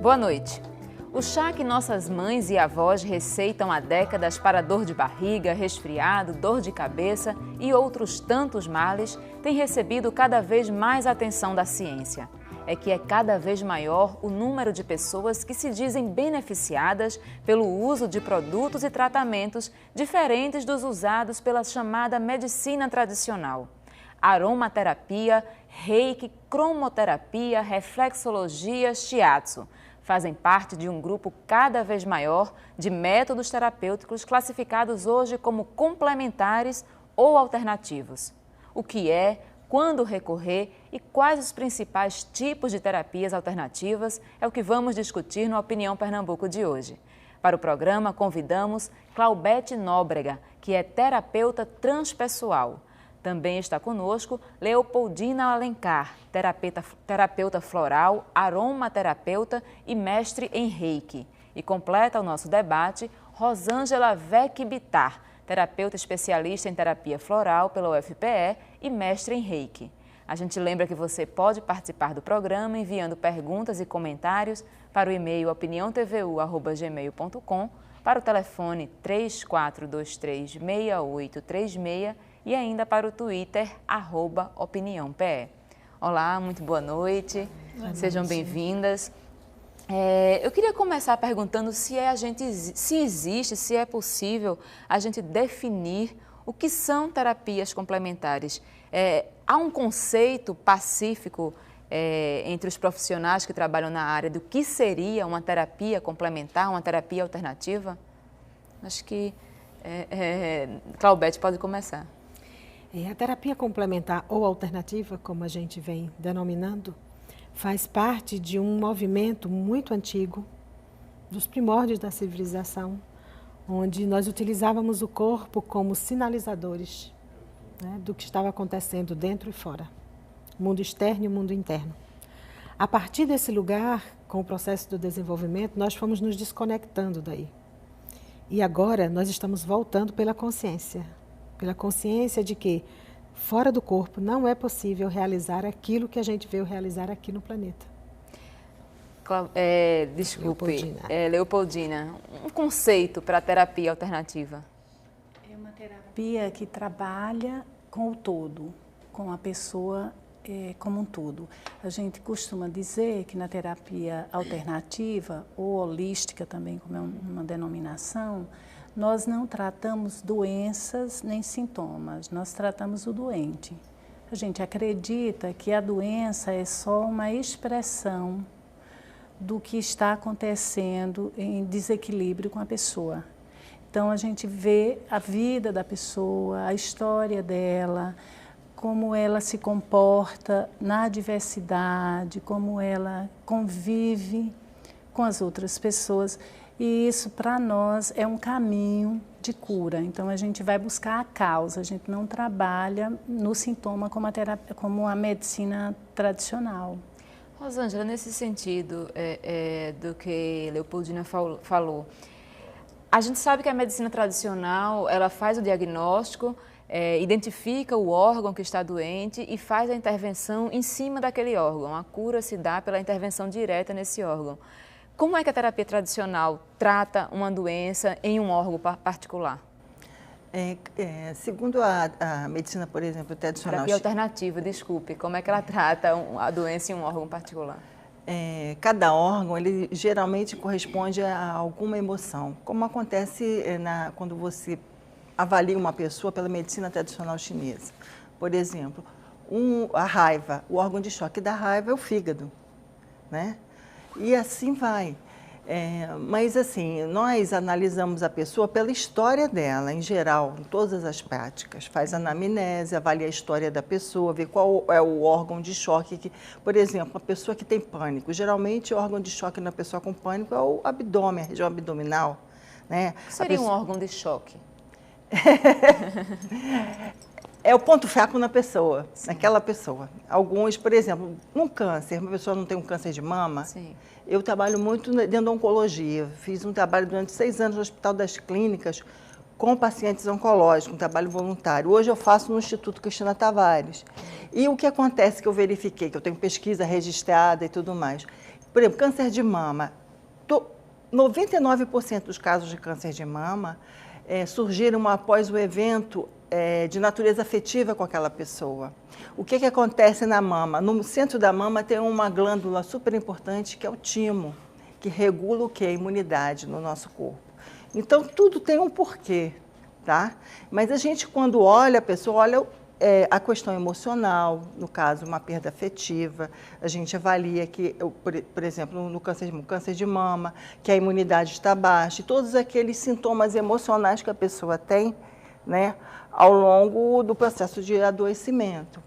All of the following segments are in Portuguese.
Boa noite. O chá que nossas mães e avós receitam há décadas para dor de barriga, resfriado, dor de cabeça e outros tantos males tem recebido cada vez mais atenção da ciência. É que é cada vez maior o número de pessoas que se dizem beneficiadas pelo uso de produtos e tratamentos diferentes dos usados pela chamada medicina tradicional. Aromaterapia, reiki, cromoterapia, reflexologia, shiatsu fazem parte de um grupo cada vez maior de métodos terapêuticos classificados hoje como complementares ou alternativos. O que é, quando recorrer e quais os principais tipos de terapias alternativas é o que vamos discutir no Opinião Pernambuco de hoje. Para o programa, convidamos Claubete Nóbrega, que é terapeuta transpessoal. Também está conosco Leopoldina Alencar, terapeuta floral, aromaterapeuta e mestre em reiki. E completa o nosso debate Rosângela Vec Bittar, terapeuta especialista em terapia floral pela UFPE e mestre em reiki. A gente lembra que você pode participar do programa enviando perguntas e comentários para o e-mail opiniãotvu@gmail.com, para o telefone 34236836 e ainda para o Twitter, @OpiniãoPE. Olá, muito boa noite, sejam bem-vindas. Eu queria começar perguntando se existe, se é possível a gente definir o que são terapias complementares. Há um conceito pacífico entre os profissionais que trabalham na área do que seria uma terapia complementar, uma terapia alternativa? Acho que Claubete pode começar. A terapia complementar ou alternativa, como a gente vem denominando, faz parte de um movimento muito antigo, dos primórdios da civilização, onde nós utilizávamos o corpo como sinalizadores, né, do que estava acontecendo dentro e fora, mundo externo e mundo interno. A partir desse lugar, com o processo do desenvolvimento, nós fomos nos desconectando daí. E agora nós estamos voltando pela consciência de que fora do corpo não é possível realizar aquilo que a gente veio realizar aqui no planeta. Desculpe, Leopoldina, um conceito para a terapia alternativa? É uma terapia que trabalha com o todo, com a pessoa como um todo. A gente costuma dizer que na terapia alternativa, ou holística também, como é uma denominação, nós não tratamos doenças nem sintomas, nós tratamos o doente. A gente acredita que a doença é só uma expressão do que está acontecendo em desequilíbrio com a pessoa. Então a gente vê a vida da pessoa, a história dela, como ela se comporta na diversidade, como ela convive com as outras pessoas. E isso, para nós, é um caminho de cura. Então, a gente vai buscar a causa, a gente não trabalha no sintoma como a medicina tradicional. Rosângela, nesse sentido do que Leopoldina falou, a gente sabe que a medicina tradicional, ela faz o diagnóstico, identifica o órgão que está doente e faz a intervenção em cima daquele órgão. A cura se dá pela intervenção direta nesse órgão. Como é que a terapia tradicional trata uma doença em um órgão particular? Segundo a medicina, por exemplo, tradicional... Terapia alternativa, desculpe. Como é que ela trata a doença em um órgão particular? Cada órgão, ele geralmente corresponde a alguma emoção. Como acontece quando você avalia uma pessoa pela medicina tradicional chinesa. Por exemplo, a raiva, o órgão de choque da raiva é o fígado, né? E assim vai. Mas assim, nós analisamos a pessoa pela história dela, em geral, em todas as práticas. Faz anamnese, avalia a história da pessoa, vê qual é o órgão de choque. Por exemplo, uma pessoa que tem pânico. Geralmente, o órgão de choque na pessoa com pânico é o abdômen, a região abdominal, né? O que seria um órgão de choque? É o ponto fraco na pessoa, naquela pessoa. Alguns, por exemplo, num câncer, uma pessoa não tem um câncer de mama. Sim. Eu trabalho muito dentro da oncologia. Fiz um trabalho durante 6 anos no Hospital das Clínicas com pacientes oncológicos, um trabalho voluntário. Hoje eu faço no Instituto Cristina Tavares. E o que acontece que eu verifiquei, que eu tenho pesquisa registrada e tudo mais, Por exemplo, câncer de mama. 99% dos casos de câncer de mama surgiram após o evento de natureza afetiva com aquela pessoa. O que acontece na mama? No centro da mama tem uma glândula super importante que é o timo, que regula o quê? A imunidade no nosso corpo. Então, tudo tem um porquê, tá? Mas a gente, quando olha a pessoa, olha a questão emocional, no caso, uma perda afetiva, a gente avalia que, por exemplo, no câncer de mama, que a imunidade está baixa, e todos aqueles sintomas emocionais que a pessoa tem, né, ao longo do processo de adoecimento,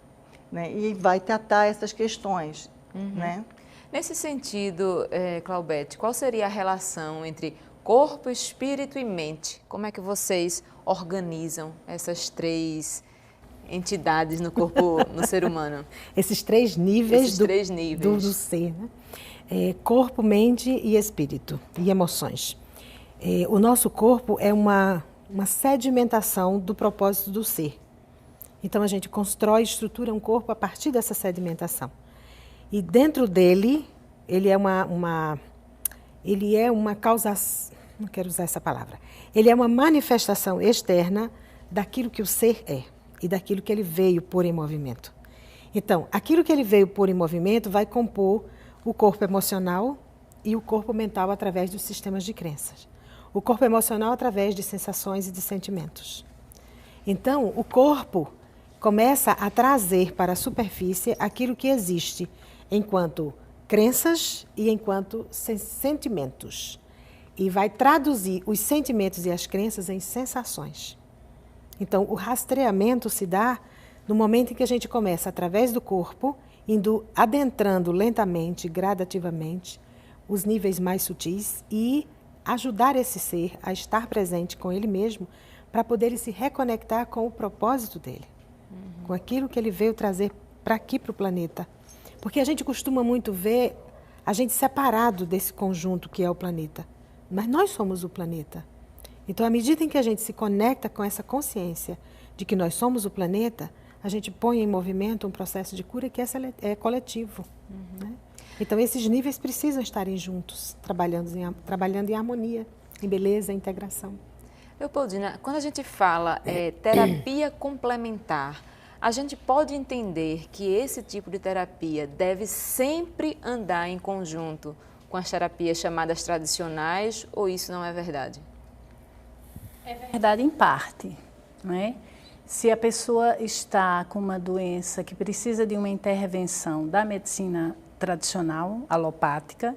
né, e vai tratar essas questões, né? Nesse sentido, Claudete, qual seria a relação entre corpo, espírito e mente? Como é que vocês organizam essas três entidades no corpo, no ser humano? Esses três níveis, do ser, né? Corpo, mente e espírito, e emoções. O nosso corpo é uma sedimentação do propósito do ser. Então a gente constrói e estrutura um corpo a partir dessa sedimentação. E dentro dele, ele é uma causa, não quero usar essa palavra, ele é uma manifestação externa daquilo que o ser é e daquilo que ele veio pôr em movimento. Então, aquilo que ele veio pôr em movimento vai compor o corpo emocional e o corpo mental através dos sistemas de crenças. O corpo emocional através de sensações e de sentimentos. Então, o corpo começa a trazer para a superfície aquilo que existe enquanto crenças e enquanto sentimentos. E vai traduzir os sentimentos e as crenças em sensações. Então, o rastreamento se dá no momento em que a gente começa, através do corpo, adentrando lentamente, gradativamente, os níveis mais sutis e ajudar esse ser a estar presente com ele mesmo para poder se reconectar com o propósito dele, com aquilo que ele veio trazer para aqui, para o planeta. Porque a gente costuma muito ver a gente separado desse conjunto que é o planeta. Mas nós somos o planeta. Então, à medida em que a gente se conecta com essa consciência de que nós somos o planeta, a gente põe em movimento um processo de cura que é coletivo. Né? Então, esses níveis precisam estarem juntos, trabalhando em harmonia, em beleza, em integração. Leopoldina, quando a gente fala terapia complementar, a gente pode entender que esse tipo de terapia deve sempre andar em conjunto com as terapias chamadas tradicionais, ou isso não é verdade? É verdade em parte, não é? Se a pessoa está com uma doença que precisa de uma intervenção da medicina tradicional, alopática,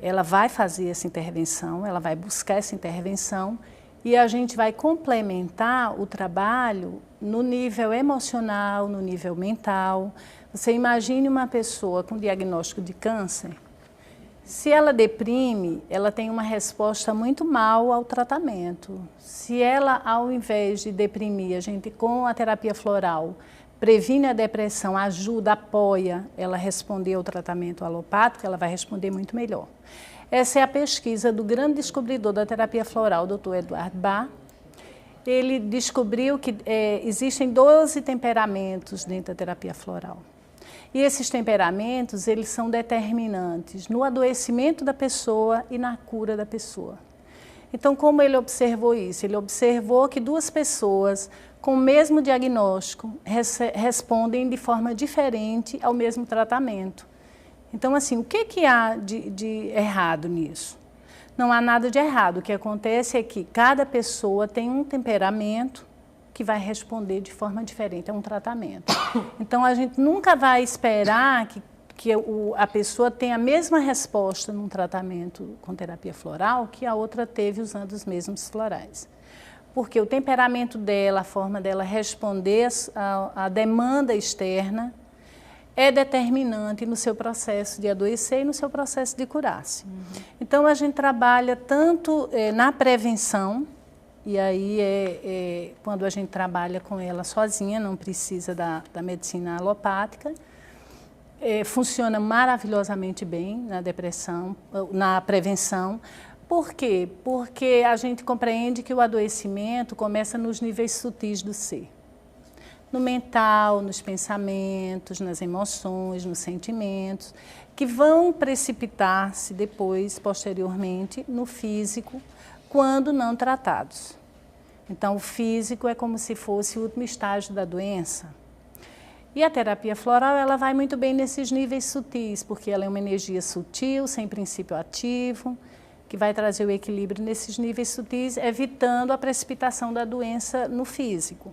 ela vai fazer essa intervenção, ela vai buscar essa intervenção e a gente vai complementar o trabalho no nível emocional, no nível mental. Você imagine uma pessoa com diagnóstico de câncer. Se ela deprime, ela tem uma resposta muito mal ao tratamento. Se ela, ao invés de deprimir, a gente com a terapia floral previne a depressão, ajuda, apoia ela responder ao tratamento alopático, ela vai responder muito melhor. Essa é a pesquisa do grande descobridor da terapia floral, Dr. Eduardo Bach. Ele descobriu que existem 12 temperamentos dentro da terapia floral. E esses temperamentos, eles são determinantes no adoecimento da pessoa e na cura da pessoa. Então, como ele observou isso? Ele observou que duas pessoas com o mesmo diagnóstico respondem de forma diferente ao mesmo tratamento. Então, assim, o que há de errado nisso? Não há nada de errado. O que acontece é que cada pessoa tem um temperamento que vai responder de forma diferente a um tratamento. Então, a gente nunca vai esperar que a pessoa tenha a mesma resposta num tratamento com terapia floral que a outra teve usando os mesmos florais. Porque o temperamento dela, a forma dela responder à demanda externa é determinante no seu processo de adoecer e no seu processo de curar-se. Então, a gente trabalha tanto na prevenção, e aí quando a gente trabalha com ela sozinha, não precisa da medicina alopática, funciona maravilhosamente bem na depressão, na prevenção. Por quê? Porque a gente compreende que o adoecimento começa nos níveis sutis do ser. no mental, nos pensamentos, nas emoções, nos sentimentos, que vão precipitar-se depois, posteriormente, no físico, quando não tratados. Então, o físico é como se fosse o último estágio da doença. E a terapia floral, ela vai muito bem nesses níveis sutis, porque ela é uma energia sutil, sem princípio ativo, que vai trazer o equilíbrio nesses níveis sutis, evitando a precipitação da doença no físico.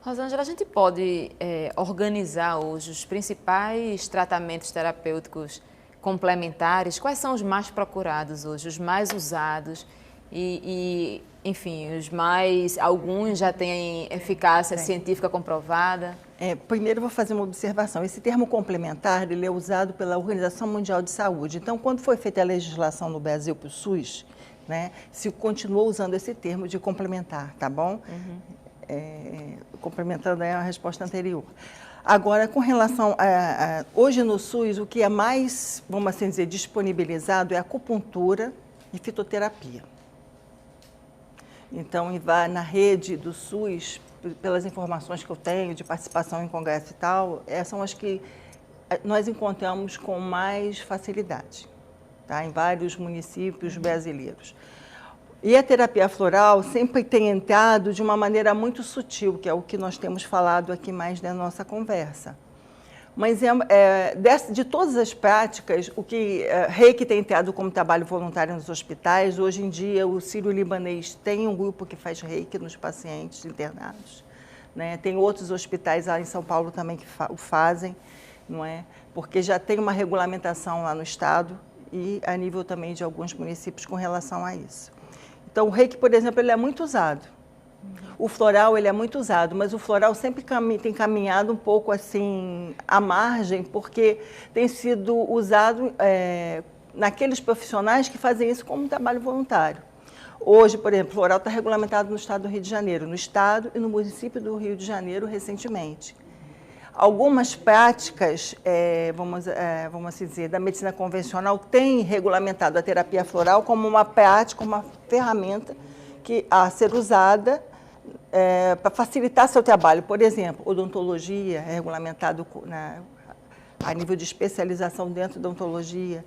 Rosângela, a gente pode organizar hoje os principais tratamentos terapêuticos complementares? Quais são os mais procurados hoje, os mais usados? Enfim, alguns já têm eficácia científica comprovada? Primeiro, eu vou fazer uma observação. Esse termo complementar, ele é usado pela Organização Mundial de Saúde. Então, quando foi feita a legislação no Brasil para o SUS, né, se continuou usando esse termo de complementar, tá bom? Complementando a resposta anterior. Agora, com relação hoje no SUS, o que é mais, vamos assim dizer, disponibilizado é a acupuntura e fitoterapia. Então, na rede do SUS, pelas informações que eu tenho de participação em congresso e tal, são as que nós encontramos com mais facilidade, tá? Em vários municípios brasileiros. E a terapia floral sempre tem entrado de uma maneira muito sutil, que é o que nós temos falado aqui mais na nossa conversa. Mas de todas as práticas, o que Reiki tem entrado como trabalho voluntário nos hospitais, hoje em dia o Sírio-Libanês tem um grupo que faz Reiki nos pacientes internados, né? Tem outros hospitais lá em São Paulo também que o fazem, não é? Porque já tem uma regulamentação lá no estado e a nível também de alguns municípios com relação a isso. Então, o Reiki, por exemplo, ele é muito usado. O floral, ele é muito usado, mas o floral sempre tem caminhado um pouco assim à margem, porque tem sido usado naqueles profissionais que fazem isso como um trabalho voluntário. Hoje, por exemplo, o floral está regulamentado no estado do Rio de Janeiro, no estado e no município do Rio de Janeiro recentemente. Algumas práticas, vamos assim dizer, da medicina convencional têm regulamentado a terapia floral como uma prática, uma ferramenta a ser usada para facilitar seu trabalho. Por exemplo, odontologia é regulamentado a nível de especialização dentro da odontologia,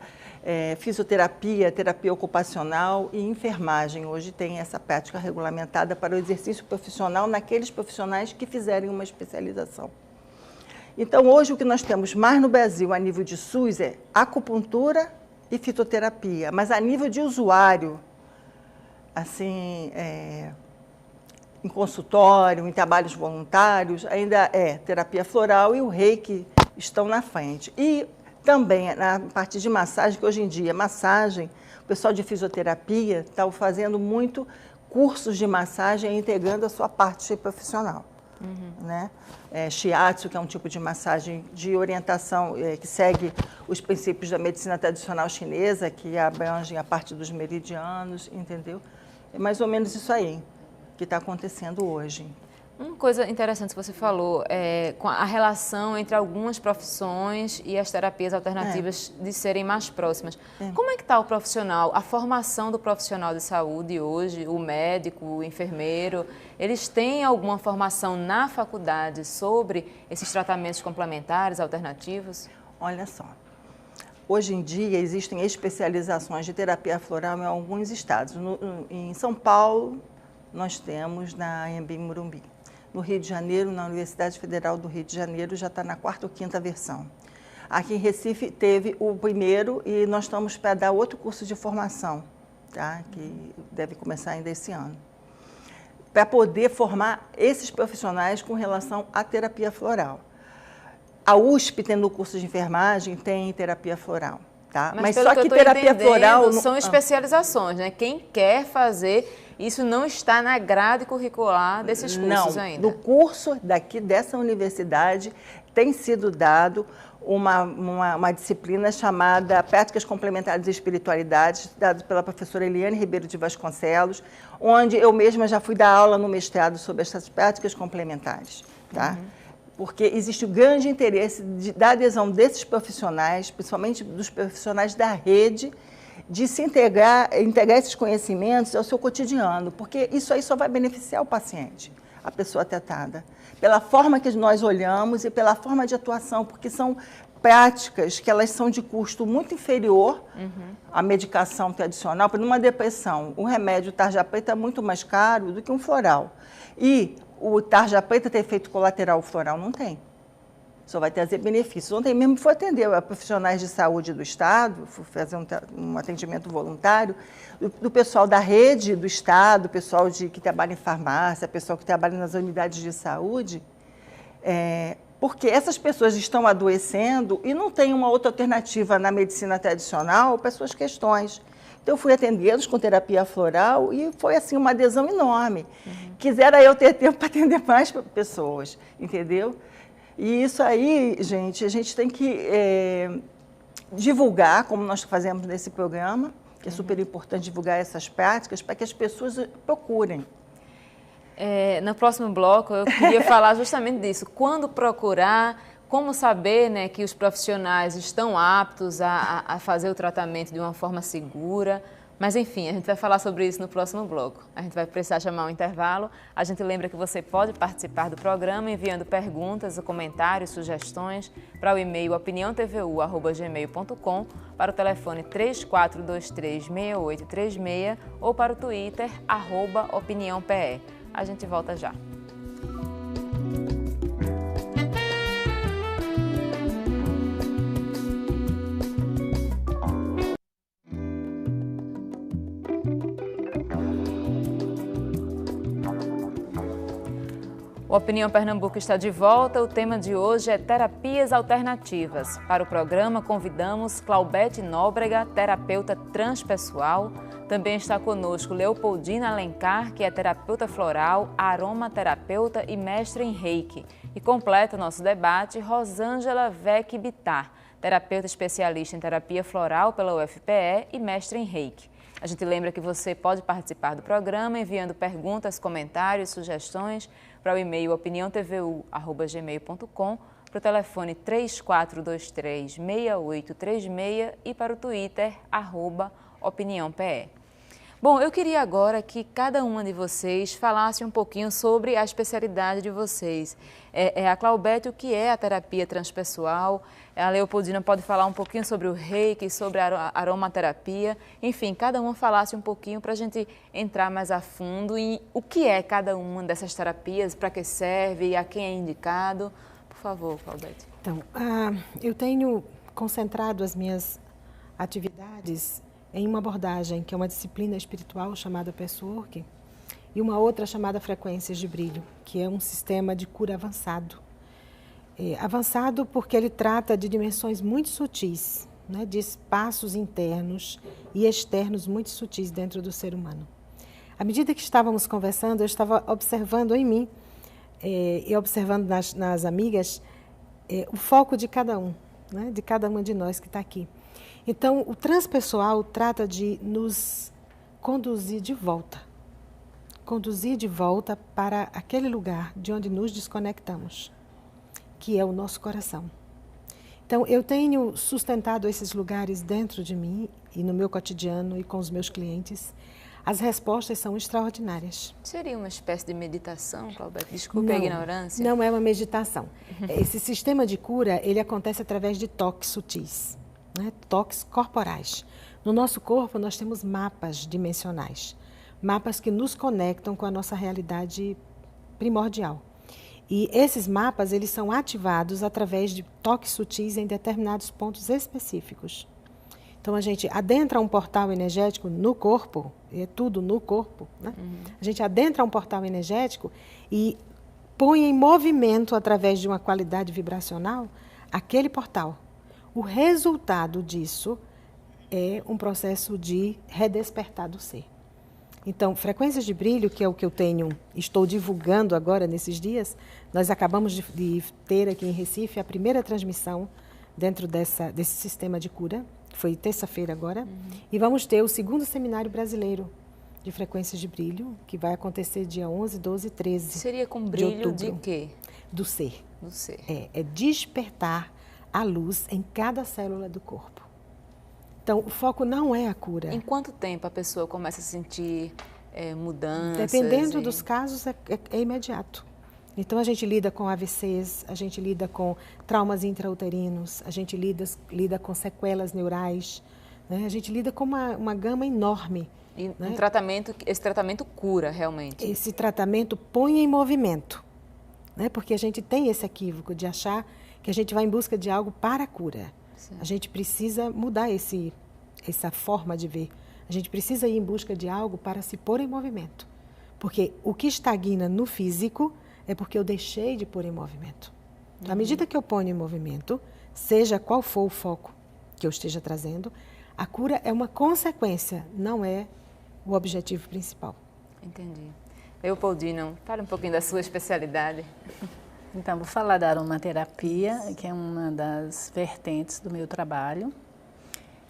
fisioterapia, terapia ocupacional e enfermagem. Hoje tem essa prática regulamentada para o exercício profissional naqueles profissionais que fizerem uma especialização. Então, hoje o que nós temos mais no Brasil a nível de SUS é acupuntura e fitoterapia, mas a nível de usuário, assim, em consultório, em trabalhos voluntários, ainda é terapia floral e o Reiki estão na frente. E também na parte de massagem, que hoje em dia massagem, o pessoal de fisioterapia está fazendo muito cursos de massagem e integrando a sua parte profissional. Né? Shiatsu, que é um tipo de massagem de orientação que segue os princípios da medicina tradicional chinesa, que abrangem a parte dos meridianos, entendeu? É mais ou menos isso aí que está acontecendo hoje. Uma coisa interessante que você falou com a relação entre algumas profissões e as terapias alternativas de serem mais próximas. Como é que está o profissional, a formação do profissional de saúde hoje, o médico, o enfermeiro? Eles têm alguma formação na faculdade sobre esses tratamentos complementares, alternativos? Olha só, hoje em dia existem especializações de terapia floral em alguns estados. Em São Paulo, nós temos na Anhembi Morumbi. No Rio de Janeiro, na Universidade Federal do Rio de Janeiro, já está na 4ª ou 5ª versão. Aqui em Recife teve o primeiro e nós estamos para dar outro curso de formação, tá? Que deve começar ainda esse ano, para poder formar esses profissionais com relação à terapia floral. A USP, tendo o curso de enfermagem, tem terapia floral. Tá? Mas só que terapia floral são especializações, né? Quem quer fazer, isso não está na grade curricular desses cursos ainda. No curso dessa universidade tem sido dado uma disciplina chamada Práticas Complementares de Espiritualidade, dada pela professora Eliane Ribeiro de Vasconcelos, onde eu mesma já fui dar aula no mestrado sobre essas práticas complementares, tá? Porque existe um grande interesse da adesão desses profissionais, principalmente dos profissionais da rede, de se integrar esses conhecimentos ao seu cotidiano, porque isso aí só vai beneficiar o paciente. a pessoa tetada, pela forma que nós olhamos e pela forma de atuação, porque são práticas que elas são de custo muito inferior à medicação tradicional. Para uma depressão, o remédio tarja preta é muito mais caro do que um floral. E o tarja preta tem efeito colateral, o floral não tem. Só vai trazer benefícios. Ontem mesmo fui atender profissionais de saúde do Estado, fui fazer um atendimento voluntário, do pessoal da rede do Estado, pessoal que trabalha em farmácia, pessoal que trabalha nas unidades de saúde, porque essas pessoas estão adoecendo e não tem uma outra alternativa na medicina tradicional para suas questões. Então, eu fui atendê-los com terapia floral e foi, assim, uma adesão enorme. Quisera eu ter tempo para atender mais pessoas, entendeu? E isso aí, gente, a gente tem que divulgar, como nós fazemos nesse programa, que é super importante divulgar essas práticas para que as pessoas procurem. No próximo bloco, eu queria falar justamente disso. Quando procurar, como saber, né, que os profissionais estão aptos a fazer o tratamento de uma forma segura. Mas, enfim, a gente vai falar sobre isso no próximo bloco. A gente vai precisar chamar um intervalo. A gente lembra que você pode participar do programa enviando perguntas, comentários, sugestões para o e-mail opiniãotvu@gmail.com, para o telefone 34236836 ou para o Twitter, @opiniãope. A gente volta já. O Opinião Pernambuco está de volta. O tema de hoje é terapias alternativas. Para o programa, convidamos Claubete Nóbrega, terapeuta transpessoal. Também está conosco Leopoldina Alencar, que é terapeuta floral, aromaterapeuta e mestre em Reiki. E completa o nosso debate Rosângela Vec Bittar, terapeuta especialista em terapia floral pela UFPE e mestre em Reiki. A gente lembra que você pode participar do programa enviando perguntas, comentários, sugestões para o e-mail opiniãotvu@gmail.com, para o telefone 34236836 e para o Twitter, @opiniãope. Bom, eu queria agora que cada uma de vocês falasse um pouquinho sobre a especialidade de vocês. A Claubete, o que é a terapia transpessoal? A Leopoldina pode falar um pouquinho sobre o Reiki, sobre a aromaterapia. Enfim, cada uma falasse um pouquinho para a gente entrar mais a fundo em o que é cada uma dessas terapias, para que serve e a quem é indicado. Por favor, Claubete. Então, eu tenho concentrado as minhas atividades em uma abordagem, que é uma disciplina espiritual chamada Patchwork, e uma outra chamada Frequências de Brilho, que é um sistema de cura avançado. Avançado porque ele trata de dimensões muito sutis, né, de espaços internos e externos muito sutis dentro do ser humano. À medida que estávamos conversando, eu estava observando em mim e observando nas amigas o foco de cada um, né, de cada uma de nós que está aqui. Então, o transpessoal trata de nos conduzir de volta para aquele lugar de onde nos desconectamos, que é o nosso coração. Então, eu tenho sustentado esses lugares dentro de mim e no meu cotidiano e com os meus clientes. As respostas são extraordinárias. Seria uma espécie de meditação, Claubete? Desculpe a ignorância. Não é uma meditação. Esse sistema de cura, ele acontece através de toques sutis. Né, toques corporais. No nosso corpo, nós temos mapas dimensionais, mapas que nos conectam com a nossa realidade primordial. E esses mapas, eles são ativados através de toques sutis em determinados pontos específicos. Então, a gente adentra um portal energético no corpo, é tudo no corpo, né? A gente adentra um portal energético e põe em movimento, através de uma qualidade vibracional, aquele portal. O resultado disso é um processo de redespertar do ser. Então, Frequências de Brilho, que é o que estou divulgando agora nesses dias, nós acabamos de ter aqui em Recife a primeira transmissão dentro desse sistema de cura, que foi terça-feira agora, e vamos ter o segundo seminário brasileiro de Frequências de Brilho, que vai acontecer dia 11, 12 e 13 Seria com brilho de quê? Do ser. Do ser. É despertar a luz em cada célula do corpo. Então, o foco não é a cura. Em quanto tempo a pessoa começa a sentir mudanças? Dependendo dos casos, é imediato. Então, a gente lida com AVCs, a gente lida com traumas intrauterinos, a gente lida com sequelas neurais, né? A gente lida com uma gama enorme. E né? Esse tratamento cura realmente? Esse tratamento põe em movimento, né? Porque a gente tem esse equívoco de achar que a gente vai em busca de algo para a cura. Sim. A gente precisa mudar essa forma de ver. A gente precisa ir em busca de algo para se pôr em movimento. Porque o que estagna no físico é porque eu deixei de pôr em movimento. Então, à medida que eu ponho em movimento, seja qual for o foco que eu esteja trazendo, a cura é uma consequência, não é o objetivo principal. Entendi. Leopoldina, fala um pouquinho da sua especialidade. Então, vou falar da aromaterapia, que é uma das vertentes do meu trabalho.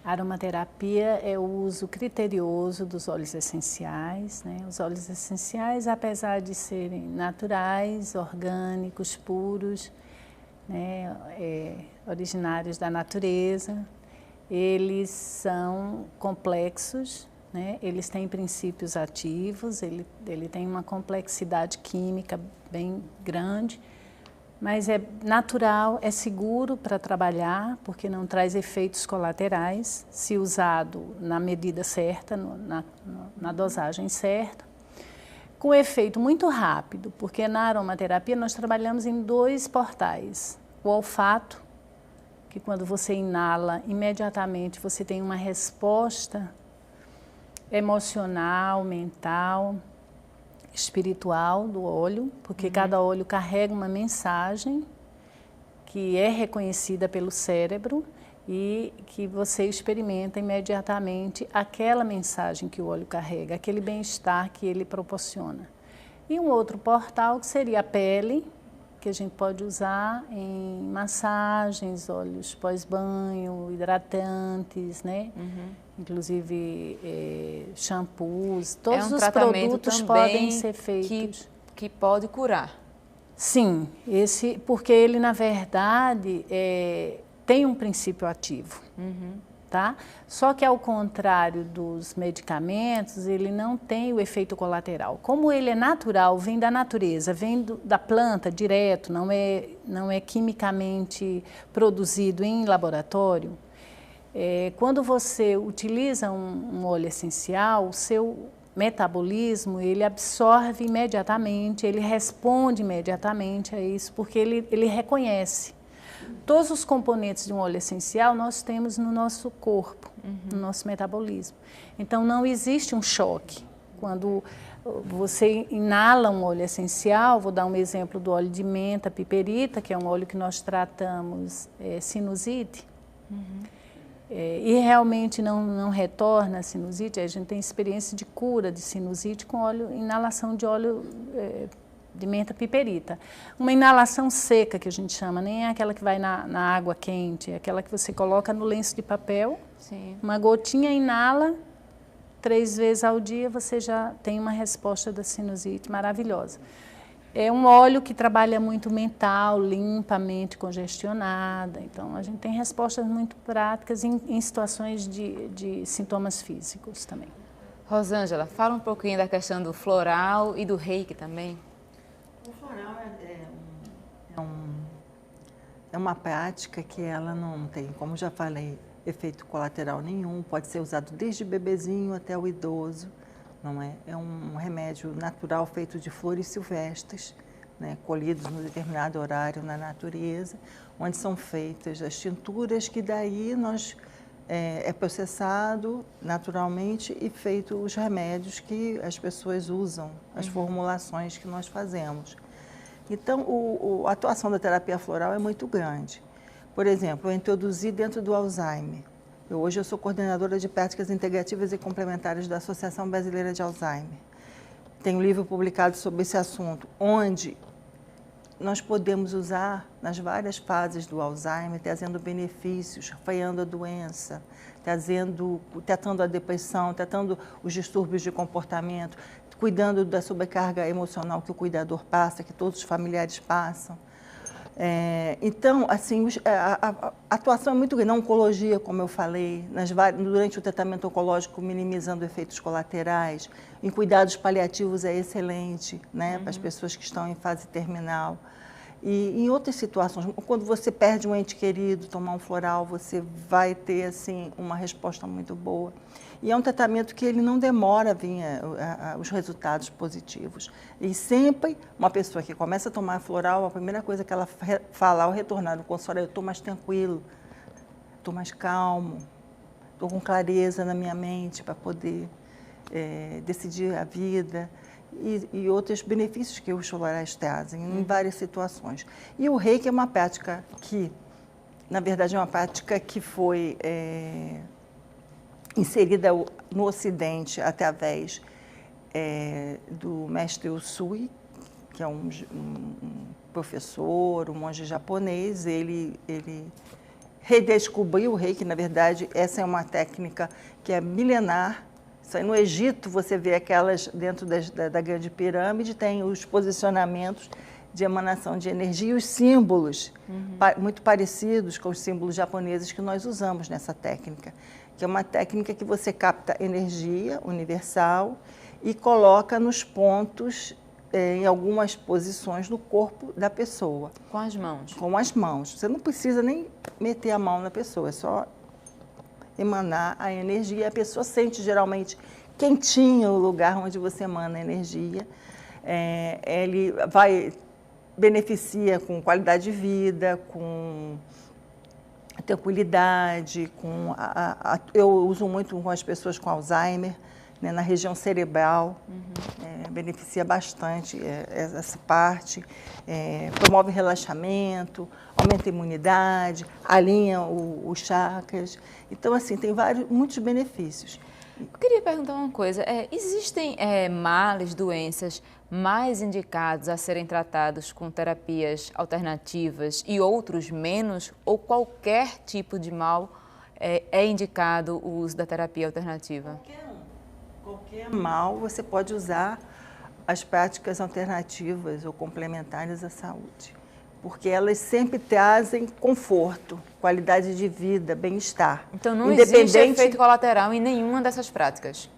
A aromaterapia é o uso criterioso dos óleos essenciais, né? Os óleos essenciais, apesar de serem naturais, orgânicos, puros, né? Originários da natureza, eles são complexos, né? Eles têm princípios ativos, ele tem uma complexidade química bem grande, mas é natural, é seguro para trabalhar, porque não traz efeitos colaterais, se usado na medida certa, na dosagem certa. Com efeito muito rápido, porque na aromaterapia nós trabalhamos em 2 portais. O olfato, que quando você inala, imediatamente você tem uma resposta emocional, mental, espiritual do óleo, porque cada óleo carrega uma mensagem que é reconhecida pelo cérebro e que você experimenta imediatamente aquela mensagem que o óleo carrega, aquele bem-estar que ele proporciona. E um outro portal que seria a pele, que a gente pode usar em massagens, óleos pós-banho, hidratantes, né? Inclusive shampoos, todos os produtos podem ser feitos. Que pode curar. Sim, porque ele na verdade tem um princípio ativo, tá? Só que ao contrário dos medicamentos, ele não tem o efeito colateral. Como ele é natural, vem da natureza, vem da planta direto, não é quimicamente produzido em laboratório. Quando você utiliza um óleo essencial, o seu metabolismo, ele absorve imediatamente, ele responde imediatamente a isso, porque ele reconhece. Todos os componentes de um óleo essencial nós temos no nosso corpo, no nosso metabolismo. Então, não existe um choque. Quando você inala um óleo essencial, vou dar um exemplo do óleo de menta, piperita, que é um óleo que nós tratamos sinusite, e realmente não retorna a sinusite. A gente tem experiência de cura de sinusite com inalação de óleo de menta piperita. Uma inalação seca, que a gente chama, nem é aquela que vai na água quente, é aquela que você coloca no lenço de papel, uma gotinha, inala, 3 vezes ao dia, você já tem uma resposta da sinusite maravilhosa. É um óleo que trabalha muito mental, limpa a mente congestionada. Então, a gente tem respostas muito práticas em situações de sintomas físicos também. Rosângela, fala um pouquinho da questão do floral e do reiki também. O floral é uma prática que ela não tem, como já falei, efeito colateral nenhum. Pode ser usado desde bebezinho até o idoso. Não é? É um remédio natural feito de flores silvestres, né, colhidos num determinado horário na natureza, onde são feitas as tinturas que daí é processado naturalmente e feito os remédios que as pessoas usam, as formulações que nós fazemos. Então, a atuação da terapia floral é muito grande. Por exemplo, eu introduzi dentro do Alzheimer. Hoje eu sou coordenadora de práticas integrativas e complementares da Associação Brasileira de Alzheimer. Tenho um livro publicado sobre esse assunto, onde nós podemos usar nas várias fases do Alzheimer, trazendo benefícios, freando a doença, tratando a depressão, tratando os distúrbios de comportamento, cuidando da sobrecarga emocional que o cuidador passa, que todos os familiares passam. Então, assim, a atuação é muito grande. Na oncologia, como eu falei, durante o tratamento oncológico, minimizando efeitos colaterais. Em cuidados paliativos é excelente, né, para as pessoas que estão em fase terminal. E em outras situações, quando você perde um ente querido, tomar um floral, você vai ter, assim, uma resposta muito boa. E é um tratamento que ele não demora a vir os resultados positivos. E sempre uma pessoa que começa a tomar floral, a primeira coisa que ela fala ao retornar no consultório é: eu estou mais tranquilo, estou mais calmo, estou com clareza na minha mente para poder decidir a vida. E outros benefícios que os florais trazem em várias situações. E o reiki é uma prática que, na verdade, é uma prática que foi inserida no Ocidente através do mestre Usui, que é um professor, um monge japonês. Ele redescobriu o reiki. Na verdade, essa é uma técnica que é milenar. No Egito, você vê aquelas, dentro da grande pirâmide, tem os posicionamentos de emanação de energia e os símbolos, muito parecidos com os símbolos japoneses que nós usamos nessa técnica, que é uma técnica que você capta energia universal e coloca nos pontos, em algumas posições no corpo da pessoa. Com as mãos? Com as mãos. Você não precisa nem meter a mão na pessoa, é só emanar a energia. A pessoa sente geralmente quentinho o lugar onde você emana a energia. Ele beneficia com qualidade de vida, com tranquilidade, eu uso muito com as pessoas com Alzheimer, né, na região cerebral, beneficia bastante essa parte, promove relaxamento, aumenta a imunidade, alinha os chakras. Então, assim, tem muitos benefícios. Eu queria perguntar uma coisa, existem males, doenças mais indicados a serem tratados com terapias alternativas e outros menos, ou qualquer tipo de mal é indicado o uso da terapia alternativa? Qualquer mal você pode usar as práticas alternativas ou complementares à saúde, porque elas sempre trazem conforto, qualidade de vida, bem-estar. Então não existe efeito colateral em nenhuma dessas práticas?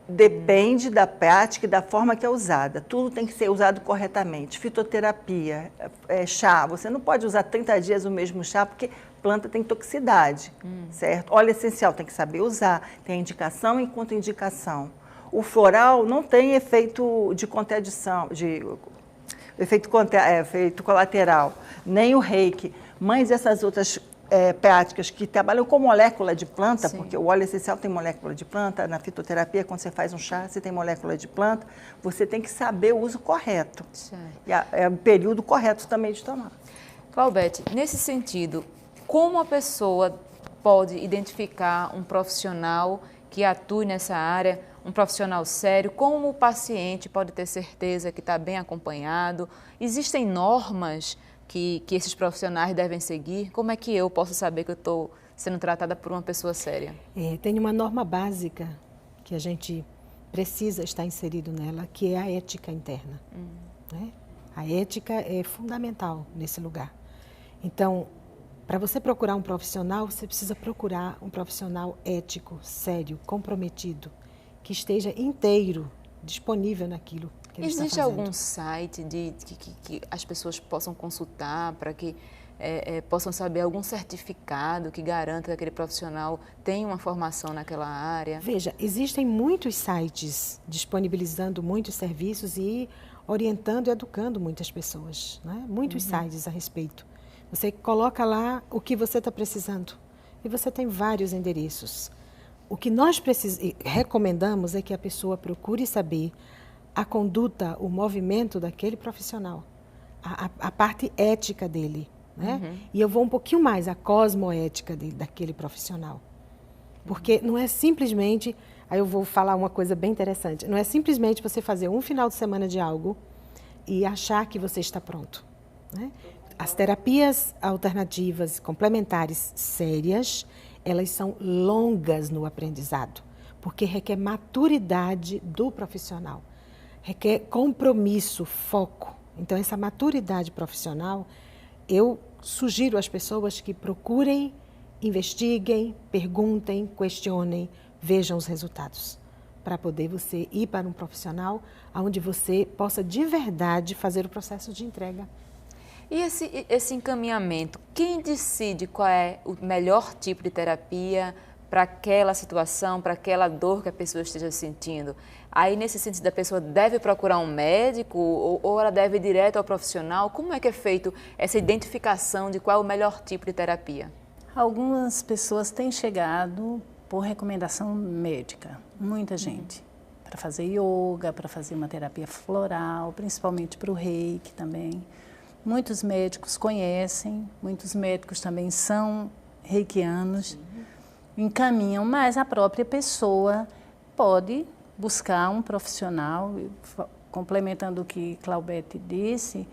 Depende da prática e da forma que é usada. Tudo tem que ser usado corretamente. Fitoterapia, chá. Você não pode usar 30 dias o mesmo chá, porque planta tem toxicidade, certo? Óleo essencial tem que saber usar. Tem indicação e contraindicação. O floral não tem efeito de contradição, efeito colateral, nem o reiki. Mas essas outras práticas que trabalham com molécula de planta, sim, porque o óleo essencial tem molécula de planta, na fitoterapia, quando você faz um chá, você tem molécula de planta, você tem que saber o uso correto. E o período correto também de tomar. Claudete, nesse sentido, como a pessoa pode identificar um profissional que atue nessa área, um profissional sério? Como o paciente pode ter certeza que está bem acompanhado? Existem normas que esses profissionais devem seguir? Como é que eu posso saber que eu estou sendo tratada por uma pessoa séria? Tem uma norma básica que a gente precisa estar inserido nela, que é a ética interna. Né? A ética é fundamental nesse lugar. Então, para você procurar um profissional, você precisa procurar um profissional ético, sério, comprometido, que esteja inteiro, disponível naquilo que ele está fazendo. Existe algum site que as pessoas possam consultar para que possam saber algum certificado que garanta que aquele profissional tem uma formação naquela área? Veja, existem muitos sites disponibilizando muitos serviços e orientando e educando muitas pessoas, né? Muitos sites a respeito. Você coloca lá o que você está precisando e você tem vários endereços. O que nós recomendamos é que a pessoa procure saber a conduta, o movimento daquele profissional, a parte ética dele, né? E eu vou um pouquinho mais, a cosmoética daquele profissional. Porque não é simplesmente, aí eu vou falar uma coisa bem interessante, não é simplesmente você fazer um final de semana de algo e achar que você está pronto, né? As terapias alternativas complementares sérias, elas são longas no aprendizado, porque requer maturidade do profissional, requer compromisso, foco. Então, essa maturidade profissional eu sugiro às pessoas que procurem, investiguem, perguntem, questionem, vejam os resultados, para poder você ir para um profissional onde você possa de verdade fazer o processo de entrega. E esse encaminhamento, quem decide qual é o melhor tipo de terapia para aquela situação, para aquela dor que a pessoa esteja sentindo? Aí, nesse sentido, a pessoa deve procurar um médico ou ela deve ir direto ao profissional? Como é que é feito essa identificação de qual é o melhor tipo de terapia? Algumas pessoas têm chegado por recomendação médica, muita gente, para fazer yoga, para fazer uma terapia floral, principalmente para o reiki também. Muitos médicos conhecem, muitos médicos também são reikianos, encaminham, mas a própria pessoa pode buscar um profissional, complementando o que Claudete disse,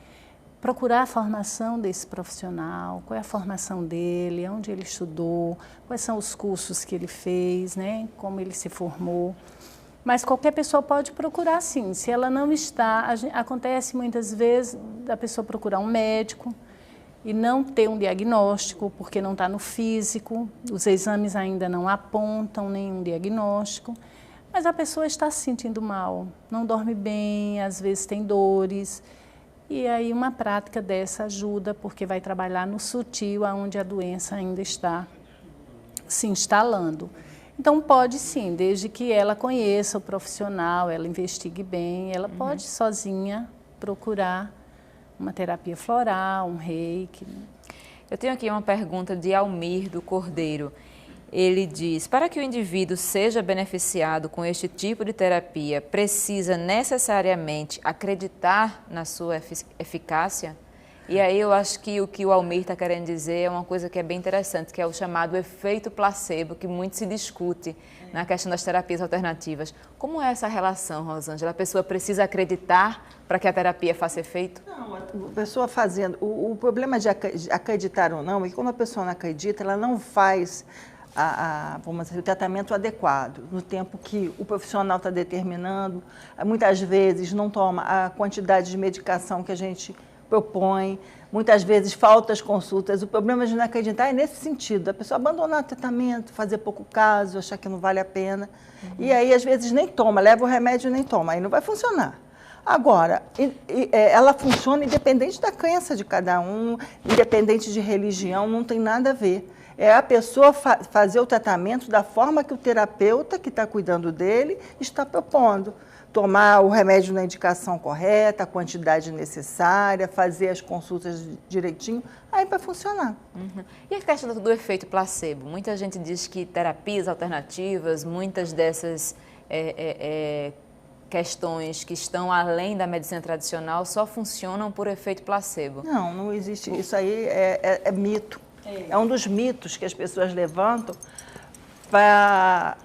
procurar a formação desse profissional, qual é a formação dele, onde ele estudou, quais são os cursos que ele fez, né, como ele se formou. Mas qualquer pessoa pode procurar, sim. Se ela não está, acontece muitas vezes da pessoa procurar um médico e não ter um diagnóstico, porque não está no físico, os exames ainda não apontam nenhum diagnóstico, mas a pessoa está se sentindo mal, não dorme bem, às vezes tem dores, e aí uma prática dessa ajuda, porque vai trabalhar no sutil, onde a doença ainda está se instalando. Então, pode sim, desde que ela conheça o profissional, ela investigue bem, ela pode sozinha procurar uma terapia floral, um reiki. Eu tenho aqui uma pergunta de Almir do Cordeiro. Ele diz, para que o indivíduo seja beneficiado com este tipo de terapia, precisa necessariamente acreditar na sua eficácia? E aí eu acho que o Almir está querendo dizer é uma coisa que é bem interessante, que é o chamado efeito placebo, que muito se discute na questão das terapias alternativas. Como é essa relação, Rosângela? A pessoa precisa acreditar para que a terapia faça efeito? Não, a pessoa fazendo... O problema de acreditar ou não é que quando a pessoa não acredita, ela não faz vamos dizer, o tratamento adequado, no tempo que o profissional está determinando. Muitas vezes não toma a quantidade de medicação que a gente propõe, muitas vezes falta as consultas. O problema de não acreditar é nesse sentido, a pessoa abandonar o tratamento, fazer pouco caso, achar que não vale a pena. E aí, às vezes, nem toma, leva o remédio e nem toma, aí não vai funcionar. Agora, ela funciona independente da crença de cada um, independente de religião, não tem nada a ver. É a pessoa fazer o tratamento da forma que o terapeuta que está cuidando dele está propondo. Tomar o remédio na indicação correta, a quantidade necessária, fazer as consultas direitinho, aí vai funcionar. E a questão do efeito placebo? Muita gente diz que terapias alternativas, muitas dessas questões que estão além da medicina tradicional só funcionam por efeito placebo. Não, não existe. Isso aí é mito. É um dos mitos que as pessoas levantam para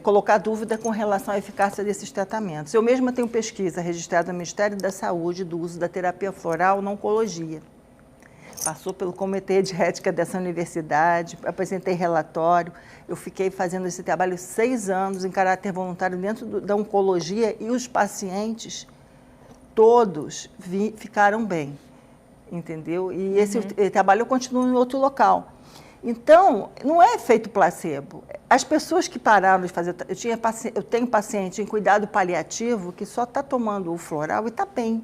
colocar dúvida com relação à eficácia desses tratamentos. Eu mesma tenho pesquisa registrada no Ministério da Saúde do uso da terapia floral na oncologia. Passou pelo comitê de ética dessa universidade, apresentei relatório. Eu fiquei fazendo esse trabalho 6 anos em caráter voluntário dentro da oncologia e os pacientes todos ficaram bem, entendeu? E esse trabalho continua em outro local. Então, não é efeito placebo. As pessoas que pararam de fazer... Eu tenho paciente em cuidado paliativo que só está tomando o floral e está bem.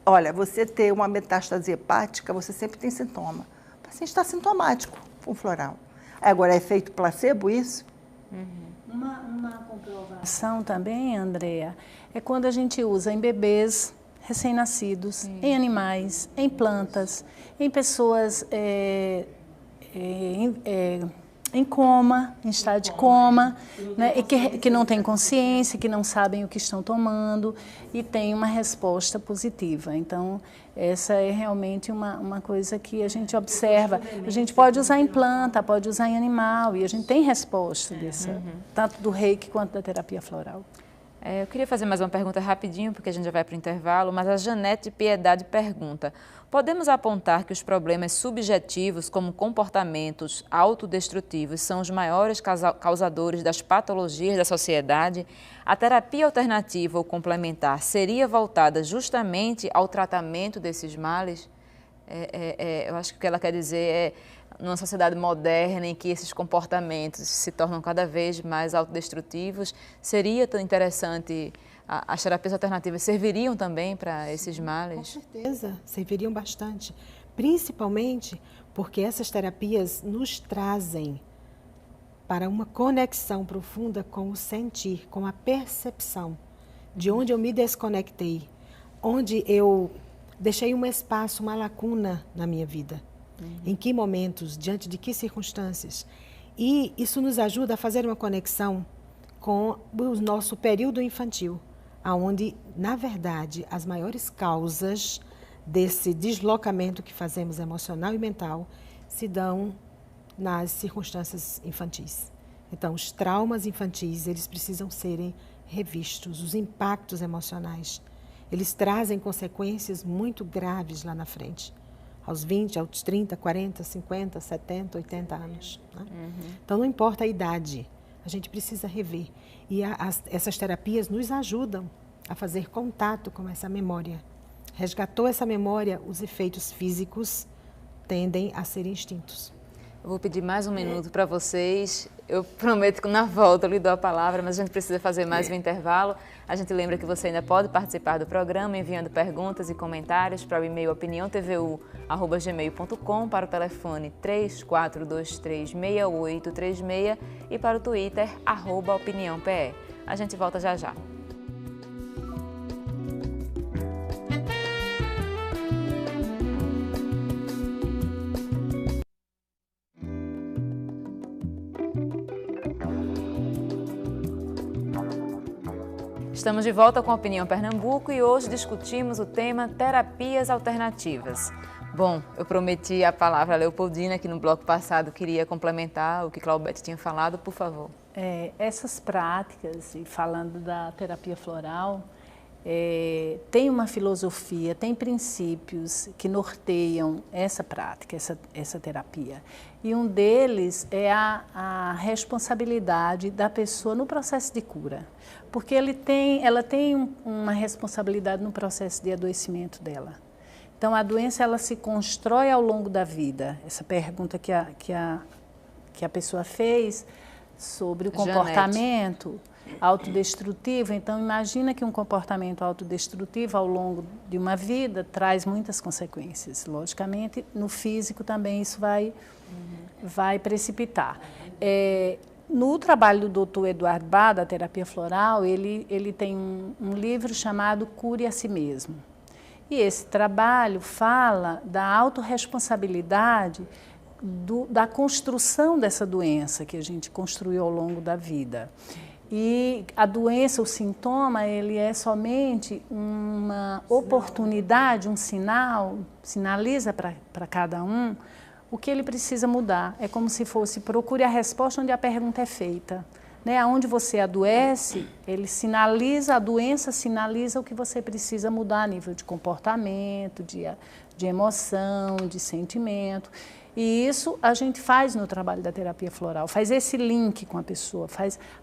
Olha, você ter uma metástase hepática, você sempre tem sintoma. O paciente está sintomático com o floral. Agora, é efeito placebo isso? Uma comprovação também, Andréa, é quando a gente usa em bebês recém-nascidos, em animais, em plantas, em pessoas... em coma, em estado de coma, né, e que não têm consciência, que não sabem o que estão tomando e tem uma resposta positiva. Então, essa é realmente uma coisa que a gente observa. A gente pode usar em planta, pode usar em animal e a gente tem resposta tanto do reiki quanto da terapia floral. Eu queria fazer mais uma pergunta rapidinho, porque a gente já vai para o intervalo, mas a Janete Piedade pergunta: podemos apontar que os problemas subjetivos, como comportamentos autodestrutivos, são os maiores causadores das patologias da sociedade? A terapia alternativa ou complementar seria voltada justamente ao tratamento desses males? Eu acho que o que ela quer dizer é, numa sociedade moderna em que esses comportamentos se tornam cada vez mais autodestrutivos, seria tão interessante, as terapias alternativas serviriam também para esses males? Com certeza, serviriam bastante, principalmente porque essas terapias nos trazem para uma conexão profunda com o sentir, com a percepção de onde eu me desconectei, onde eu deixei um espaço, uma lacuna na minha vida. Em que momentos, diante de que circunstâncias. E isso nos ajuda a fazer uma conexão com o nosso período infantil, onde, na verdade, as maiores causas desse deslocamento que fazemos emocional e mental se dão nas circunstâncias infantis. Então, os traumas infantis, eles precisam serem revistos, os impactos emocionais. Eles trazem consequências muito graves lá na frente. Aos 20, aos 30, 40, 50, 70, 80 anos. Né? Então, não importa a idade, a gente precisa rever. E essas terapias nos ajudam a fazer contato com essa memória. Resgatou essa memória, os efeitos físicos tendem a ser extintos. Eu vou pedir mais um minuto para vocês. Eu prometo que na volta eu lhe dou a palavra, mas a gente precisa fazer mais um intervalo. A gente lembra que você ainda pode participar do programa enviando perguntas e comentários para o e-mail opiniãotvu@gmail.com, para o telefone 34236836 e para o Twitter @opiniãope. A gente volta já já. Estamos de volta com a Opinião Pernambuco e hoje discutimos o tema terapias alternativas. Bom, eu prometi a palavra a Leopoldina, que no bloco passado queria complementar o que Claudete tinha falado, por favor. Essas práticas, e falando da terapia floral, tem uma filosofia, tem princípios que norteiam essa prática, essa terapia. E um deles é a responsabilidade da pessoa no processo de cura. Porque ela tem uma responsabilidade no processo de adoecimento dela. Então, a doença ela se constrói ao longo da vida. Essa pergunta que a pessoa fez sobre o comportamento autodestrutivo. Então, imagina que um comportamento autodestrutivo ao longo de uma vida traz muitas consequências. Logicamente, no físico também isso vai precipitar. No trabalho do Dr. Eduardo Bá, da terapia floral, ele tem um livro chamado Cure a Si Mesmo. E esse trabalho fala da autorresponsabilidade da construção dessa doença que a gente construiu ao longo da vida. E a doença, o sintoma, ele é somente uma oportunidade, um sinal, sinaliza para cada um o que ele precisa mudar. É como se fosse, procure a resposta onde a pergunta é feita. Né? Onde você adoece, ele sinaliza, a doença sinaliza o que você precisa mudar a nível de comportamento, de emoção, de sentimento. E isso a gente faz no trabalho da terapia floral, faz esse link com a pessoa,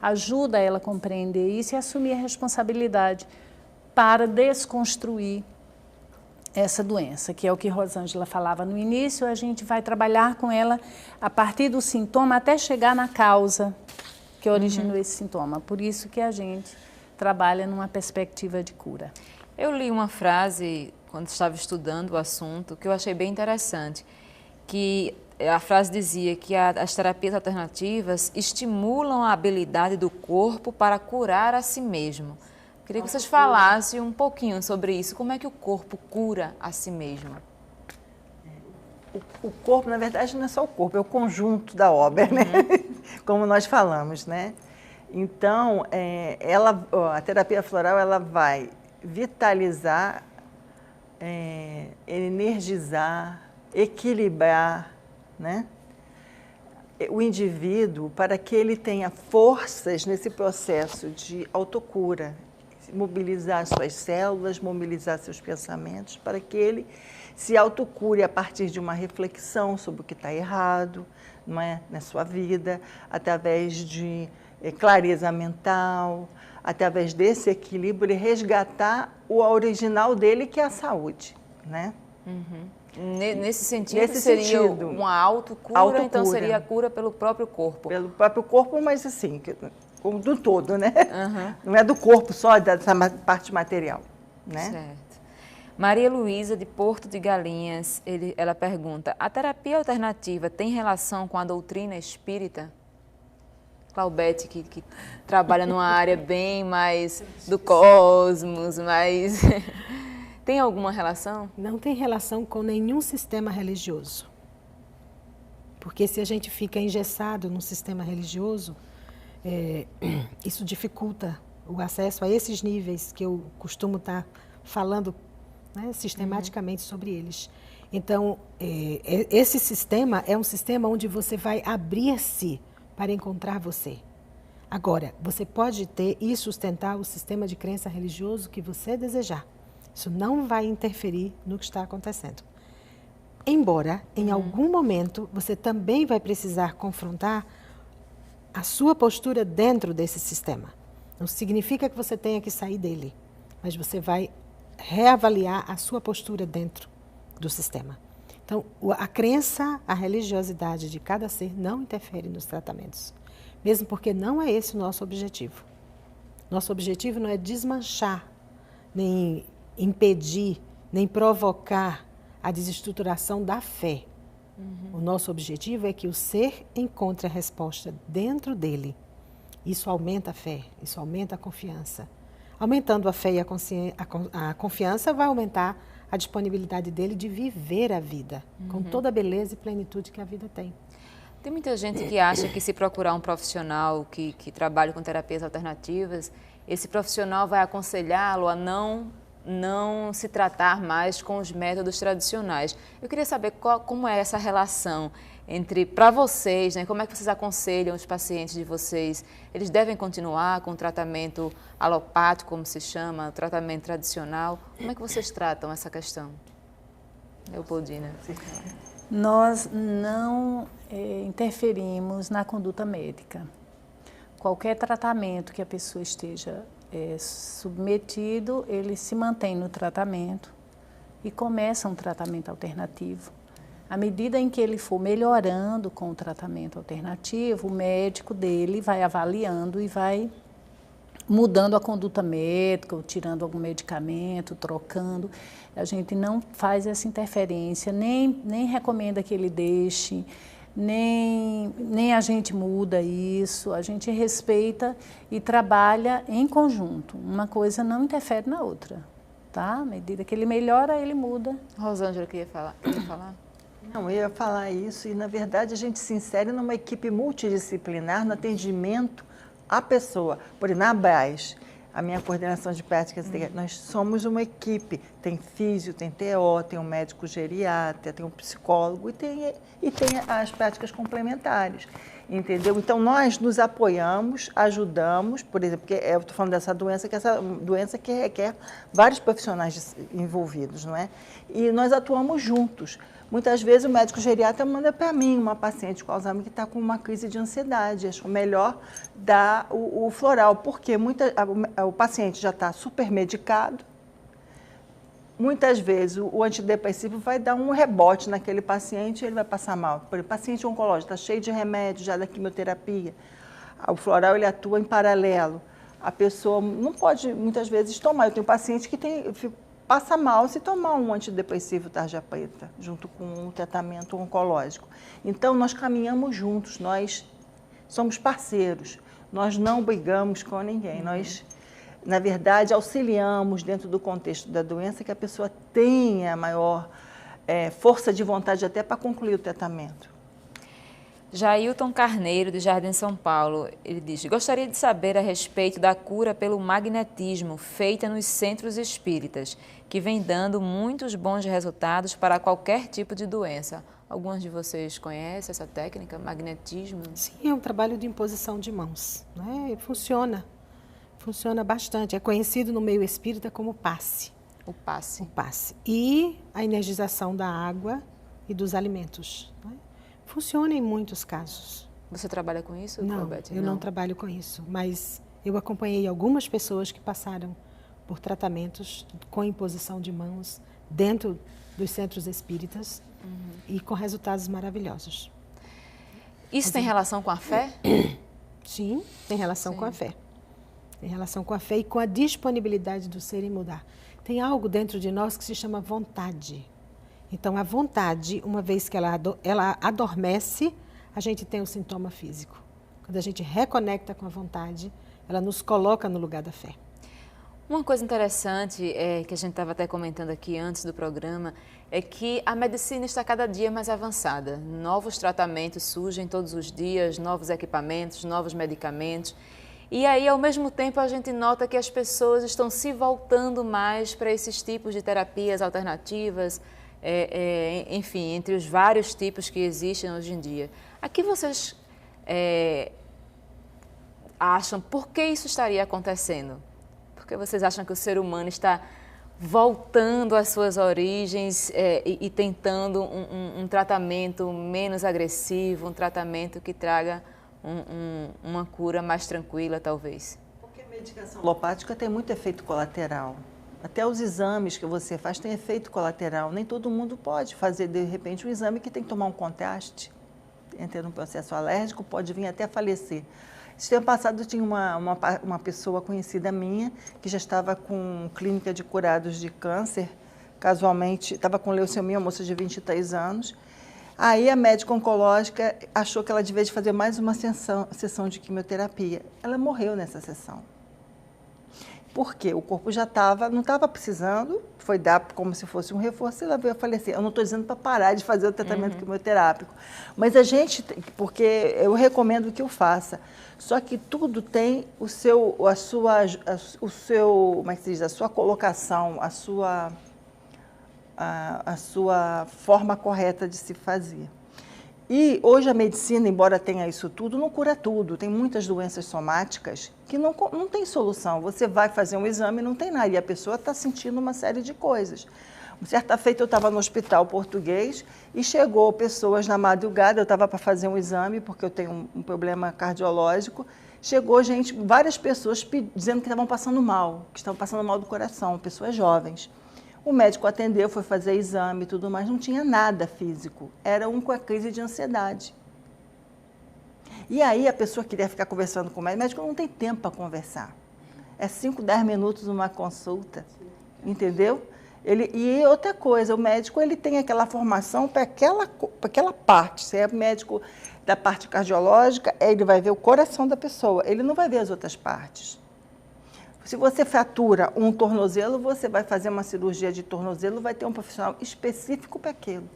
ajuda ela a compreender isso e assumir a responsabilidade para desconstruir essa doença, que é o que Rosângela falava no início. A gente vai trabalhar com ela a partir do sintoma até chegar na causa que originou esse sintoma. Por isso que a gente trabalha numa perspectiva de cura. Eu li uma frase, quando estava estudando o assunto, que eu achei bem interessante, que a frase dizia que as terapias alternativas estimulam a habilidade do corpo para curar a si mesmo. Queria que vocês falassem um pouquinho sobre isso. Como é que o corpo cura a si mesmo? O corpo, na verdade, não é só o corpo, é o conjunto da obra, né? Como nós falamos, né? Então, a terapia floral ela vai vitalizar, energizar, equilibrar, né? O indivíduo para que ele tenha forças nesse processo de autocura, mobilizar suas células, mobilizar seus pensamentos, para que ele se autocure a partir de uma reflexão sobre o que está errado, não é, na sua vida, através de clareza mental, através desse equilíbrio, ele resgatar o original dele, que é a saúde, né? Nesse sentido, seria uma autocura, então seria a cura pelo próprio corpo. Pelo próprio corpo, mas assim, do todo, né? Não é do corpo só, dessa parte material, né? Certo. Maria Luísa, de Porto de Galinhas, ela pergunta, a terapia alternativa tem relação com a doutrina espírita? Claudete, que trabalha numa área bem mais do cosmos, mais... Tem alguma relação? Não tem relação com nenhum sistema religioso. Porque se a gente fica engessado num sistema religioso, isso dificulta o acesso a esses níveis que eu costumo estar falando, né, sistematicamente sobre eles. Então, esse sistema é um sistema onde você vai abrir-se para encontrar você. Agora, você pode ter e sustentar o sistema de crença religioso que você desejar. Isso não vai interferir no que está acontecendo. Embora, em algum momento, você também vai precisar confrontar a sua postura dentro desse sistema. Não significa que você tenha que sair dele, mas você vai reavaliar a sua postura dentro do sistema. Então, a crença, a religiosidade de cada ser não interfere nos tratamentos, mesmo porque não é esse o nosso objetivo. Nosso objetivo não é desmanchar, nem impedir, nem provocar a desestruturação da fé. O nosso objetivo é que o ser encontre a resposta dentro dele. Isso aumenta a fé, isso aumenta a confiança. Aumentando a fé e a confiança vai aumentar a disponibilidade dele de viver a vida com toda a beleza e plenitude que a vida tem. Tem muita gente que acha que se procurar um profissional que trabalhe com terapias alternativas, esse profissional vai aconselhá-lo a não se tratar mais com os métodos tradicionais. Eu queria saber como é essa relação para vocês, né? Como é que vocês aconselham os pacientes de vocês? Eles devem continuar com o tratamento alopático, como se chama, o tratamento tradicional? Como é que vocês tratam essa questão? Leopoldina. Nós não interferimos na conduta médica. Qualquer tratamento que a pessoa esteja submetido, ele se mantém no tratamento e começa um tratamento alternativo. À medida em que ele for melhorando com o tratamento alternativo, o médico dele vai avaliando e vai mudando a conduta médica, ou tirando algum medicamento, trocando. A gente não faz essa interferência, nem recomenda que ele deixe, nem a gente muda isso, a gente respeita e trabalha em conjunto. Uma coisa não interfere na outra, tá? À medida que ele melhora, ele muda. Rosângela, queria falar? Não, eu ia falar isso e, na verdade, a gente se insere numa equipe multidisciplinar no atendimento à pessoa. Por exemplo, na ABRAS, a minha coordenação de práticas, nós somos uma equipe, tem físio, tem TO, tem um médico geriatra, tem um psicólogo e tem as práticas complementares, entendeu? Então, nós nos apoiamos, ajudamos, por exemplo, porque eu estou falando dessa doença, que é essa doença que requer vários profissionais envolvidos, não é? E nós atuamos juntos. Muitas vezes o médico geriatra manda para mim uma paciente com Alzheimer que está com uma crise de ansiedade. Acho melhor dar o floral, porque o paciente já está super medicado. Muitas vezes o antidepressivo vai dar um rebote naquele paciente e ele vai passar mal. Por exemplo, paciente oncológico está cheio de remédio já da quimioterapia. O floral ele atua em paralelo. A pessoa não pode muitas vezes tomar. Eu tenho paciente que passa mal se tomar um antidepressivo tarja preta, junto com um tratamento oncológico. Então, nós caminhamos juntos, nós somos parceiros, nós não brigamos com ninguém, nós, na verdade, auxiliamos dentro do contexto da doença que a pessoa tenha maior força de vontade até para concluir o tratamento. Jailton Carneiro, de Jardim São Paulo, ele diz: gostaria de saber a respeito da cura pelo magnetismo feita nos centros espíritas, que vem dando muitos bons resultados para qualquer tipo de doença. Alguns de vocês conhecem essa técnica, magnetismo? Sim, é um trabalho de imposição de mãos, né? Funciona bastante. É conhecido no meio espírita como passe. O passe. O passe. E a energização da água e dos alimentos, né? Funciona em muitos casos. Você trabalha com isso, Não, Claudete? eu não trabalho com isso, mas eu acompanhei algumas pessoas que passaram por tratamentos com imposição de mãos dentro dos centros espíritas e com resultados maravilhosos. Isso tem relação com a fé? Sim, tem relação com a fé. Tem relação com a fé e com a disponibilidade do ser em mudar. Tem algo dentro de nós que se chama vontade. Então, a vontade, uma vez que ela adormece, a gente tem o sintoma físico. Quando a gente reconecta com a vontade, ela nos coloca no lugar da fé. Uma coisa interessante, que a gente estava até comentando aqui antes do programa, é que a medicina está cada dia mais avançada. Novos tratamentos surgem todos os dias, novos equipamentos, novos medicamentos. E aí, ao mesmo tempo, a gente nota que as pessoas estão se voltando mais para esses tipos de terapias alternativas, enfim, entre os vários tipos que existem hoje em dia. Aqui vocês acham, por que isso estaria acontecendo? Porque vocês acham que o ser humano está voltando às suas origens e tentando um tratamento menos agressivo, um tratamento que traga uma cura mais tranquila, talvez? Porque a medicação alopática tem muito efeito colateral. Até os exames que você faz têm efeito colateral. Nem todo mundo pode fazer, de repente, um exame que tem que tomar um contraste. Entrar num processo alérgico, pode vir até a falecer. Esse ano passado, eu tinha uma pessoa conhecida minha que já estava com clínica de curados de câncer, casualmente, estava com leucemia, uma moça de 23 anos. Aí a médica oncológica achou que ela devia fazer mais uma sessão de quimioterapia. Ela morreu nessa sessão. Por quê? O corpo já não estava precisando, foi dar como se fosse um reforço e ela veio a falecer. Eu não estou dizendo para parar de fazer o tratamento quimioterápico, mas a gente, porque eu recomendo que o faça. Só que tudo tem o seu, como é que se diz, a sua colocação, a sua forma correta de se fazer. E hoje a medicina, embora tenha isso tudo, não cura tudo. Tem muitas doenças somáticas que não tem solução. Você vai fazer um exame e não tem nada. E a pessoa está sentindo uma série de coisas. Certa feita eu estava no hospital português e chegou pessoas na madrugada, eu estava para fazer um exame, porque eu tenho um problema cardiológico. Chegou várias pessoas dizendo que estavam passando mal, que estavam passando mal do coração, pessoas jovens. O médico atendeu, foi fazer exame e tudo mais, não tinha nada físico. Era com a crise de ansiedade. E aí a pessoa queria ficar conversando com o médico não tem tempo para conversar. É 5, 10 minutos numa consulta, entendeu? E outra coisa, o médico ele tem aquela formação para aquela parte. Se é médico da parte cardiológica, ele vai ver o coração da pessoa, ele não vai ver as outras partes. Se você fratura um tornozelo, você vai fazer uma cirurgia de tornozelo, vai ter um profissional específico para aquilo.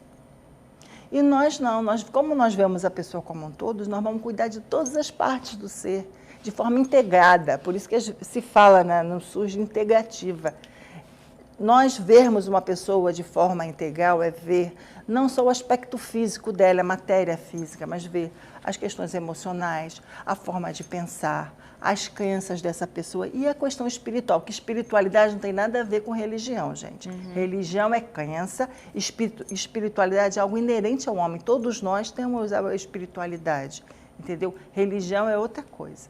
E nós não, como nós vemos a pessoa como um todo, nós vamos cuidar de todas as partes do ser, de forma integrada. Por isso que se fala no SUS de integrativa. Nós vermos uma pessoa de forma integral é ver não só o aspecto físico dela, a matéria física, mas ver as questões emocionais, a forma de pensar, as crenças dessa pessoa e a questão espiritual, que espiritualidade não tem nada a ver com religião, gente. Religião é crença, espiritualidade é algo inerente ao homem. Todos nós temos a espiritualidade, entendeu? Religião é outra coisa.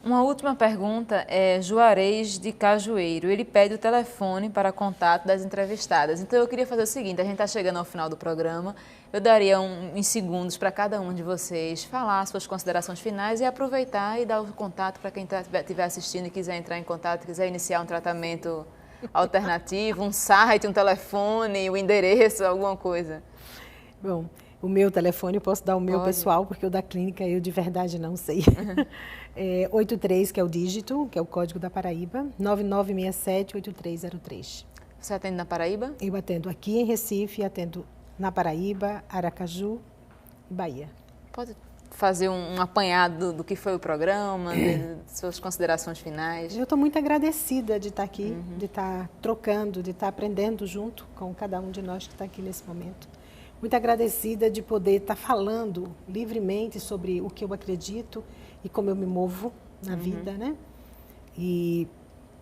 Uma última pergunta é Juarez de Cajueiro. Ele pede o telefone para contato das entrevistadas. Então, eu queria fazer o seguinte, a gente está chegando ao final do programa, eu daria em segundos para cada um de vocês falar suas considerações finais e aproveitar e dar o contato para quem estiver assistindo e quiser entrar em contato, quiser iniciar um tratamento alternativo, um site, um telefone, um endereço, alguma coisa. Bom, o meu telefone, eu posso dar o meu pessoal, porque o da clínica eu de verdade não sei. 83, que é o dígito, que é o código da Paraíba, 9967-8303. Você atende na Paraíba? Eu atendo aqui em Recife, atendo na Paraíba, Aracaju e Bahia. Pode fazer um apanhado do que foi o programa, de suas considerações finais? Eu estou muito agradecida de estar aqui, de estar trocando, de estar aprendendo junto com cada um de nós que está aqui nesse momento. Muito agradecida de poder estar falando livremente sobre o que eu acredito e como eu me movo na vida, né? E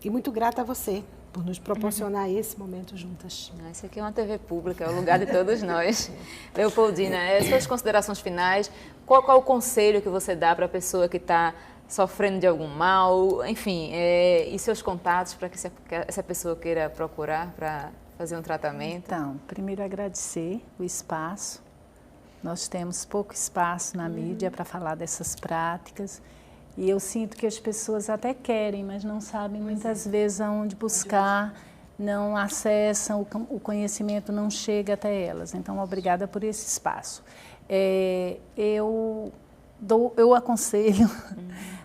muito grata a você por nos proporcionar esse momento juntas. Isso aqui é uma TV pública, é o lugar de todos nós. Leopoldina, suas considerações finais, qual é o conselho que você dá para a pessoa que está sofrendo de algum mal, enfim, e seus contatos para que essa pessoa queira procurar para fazer um tratamento? Então, primeiro agradecer o espaço. Nós temos pouco espaço na mídia para falar dessas práticas e eu sinto que as pessoas até querem, mas não sabem muitas vezes aonde buscar, não acessam, o conhecimento não chega até elas. Então, obrigada por esse espaço. Eu aconselho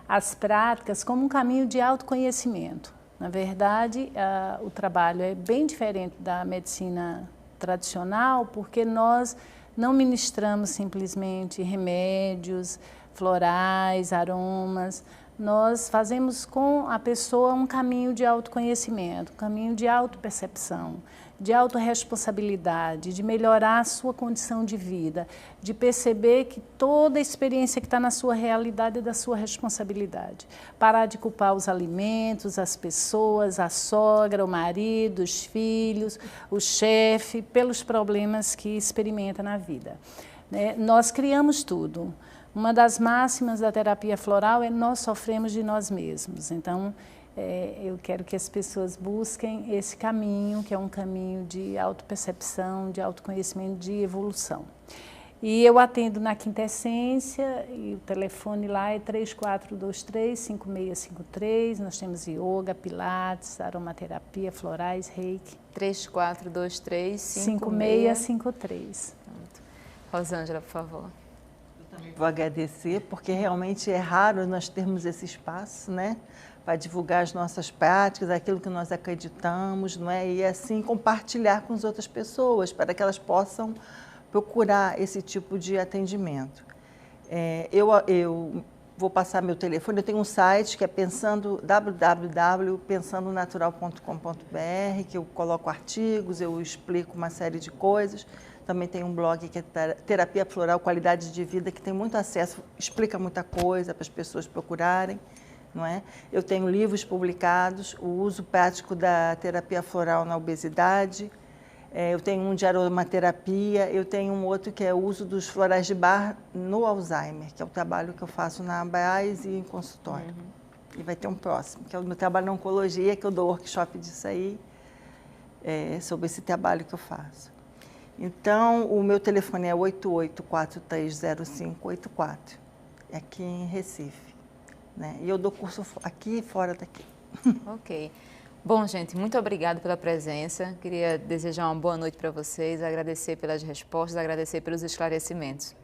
as práticas como um caminho de autoconhecimento. Na verdade, o trabalho é bem diferente da medicina tradicional, porque nós não ministramos simplesmente remédios florais, aromas. Nós fazemos com a pessoa um caminho de autoconhecimento, um caminho de autopercepção, de autorresponsabilidade, de melhorar a sua condição de vida, de perceber que toda a experiência que está na sua realidade é da sua responsabilidade. Parar de culpar os alimentos, as pessoas, a sogra, o marido, os filhos, o chefe, pelos problemas que experimenta na vida. Nós criamos tudo. Uma das máximas da terapia floral é nós sofremos de nós mesmos. Então, eu quero que as pessoas busquem esse caminho, que é um caminho de autopercepção, de autoconhecimento, de evolução. E eu atendo na Quinta Essência, e o telefone lá é 3423-5653. Nós temos yoga, pilates, aromaterapia, florais, reiki. 3423-5653. Rosângela, por favor. Vou agradecer, porque realmente é raro nós termos esse espaço, né, para divulgar as nossas práticas, aquilo que nós acreditamos, não é? E assim compartilhar com as outras pessoas, para que elas possam procurar esse tipo de atendimento. Eu vou passar meu telefone, eu tenho um site que é www.pensandonatural.com.br, que eu coloco artigos, eu explico uma série de coisas. Também tem um blog que é Terapia Floral, Qualidade de Vida, que tem muito acesso, explica muita coisa para as pessoas procurarem, não é? Eu tenho livros publicados, o uso prático da terapia floral na obesidade, eu tenho um de aromaterapia, eu tenho um outro que é o uso dos florais de bar no Alzheimer, que é o trabalho que eu faço na ABAS e em consultório. E vai ter um próximo, que é o meu trabalho na oncologia, que eu dou workshop disso aí, sobre esse trabalho que eu faço. Então, o meu telefone é 88430584, aqui em Recife, né? E eu dou curso aqui e fora daqui. Ok. Bom, gente, muito obrigada pela presença. Queria desejar uma boa noite para vocês, agradecer pelas respostas, agradecer pelos esclarecimentos.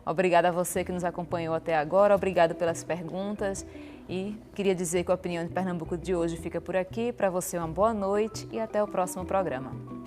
Obrigada a você que nos acompanhou até agora, obrigado pelas perguntas e queria dizer que a Opinião de Pernambuco de hoje fica por aqui. Para você, uma boa noite e até o próximo programa.